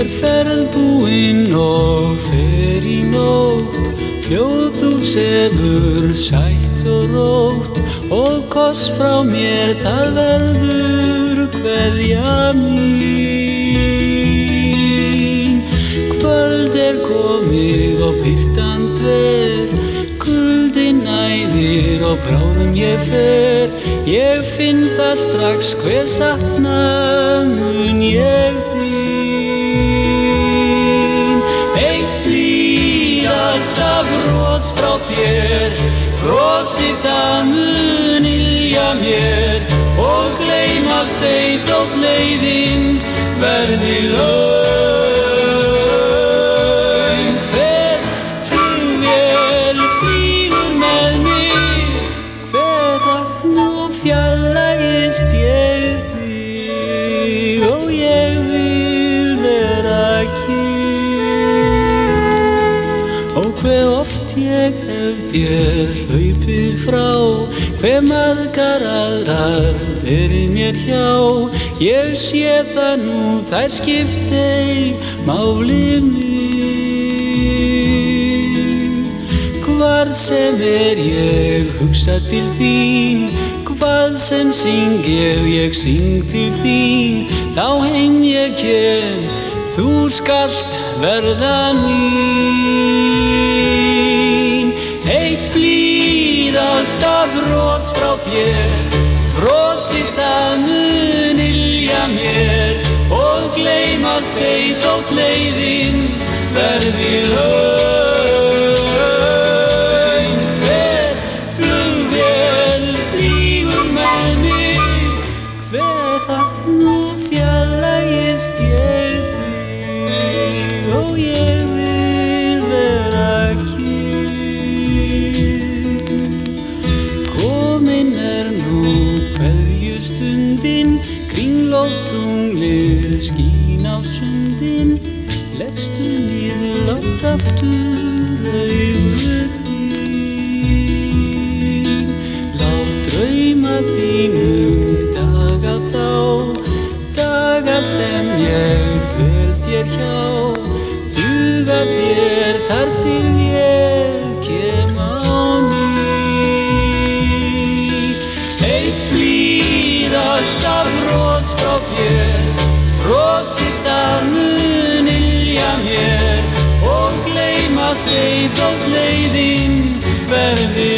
ferð búin og fer í nótt, hljóðhús hefur sætt og rótt og koss frá mér það verður kveðja mín. Kvöld komið og birtan þver, kuldinn æðir og bráðum ég fer. Ég finn það strax hve sakna mun ég þín. Eitt blíðasta bros frá þér, brosið það mun ylja mér og gleymast ei þótt leiðin verði löng. Hver flugvél flýgur með mig, hver vatn og fjarlægist ég þig og ég vil vera kyrr. Og hve oft ég hef þér hlaupið frá, hve margar aðrar fyrir mér hjá. Ég sé það nú, þær skipta ei máli mig. Hvar sem ég hugsa til þín, hvað sem syng ég syng til þín. Þá heim ég kem, þú skalt verða mín. Eitt blíðasta bros frá þér, brosið það mun ylja mér og gleymast ei þótt leiðin verði löng. Hver flugvél flýgur með mig, hver vatn og fjarlægist ég þig og ég vil vera kyrr. Komin nú kveðjustundin, kringlótt tunglið skín á sundin. Leggstu niður, látt aftur augu þín. Lát drauma þínum daga þá, daga sem ég dvel þér hjá. Duga þér þar til ég kem á ný. Eitt blíðasta bros frá þér, brosið það mun ylja mér og gleymast ei þótt leiðin verði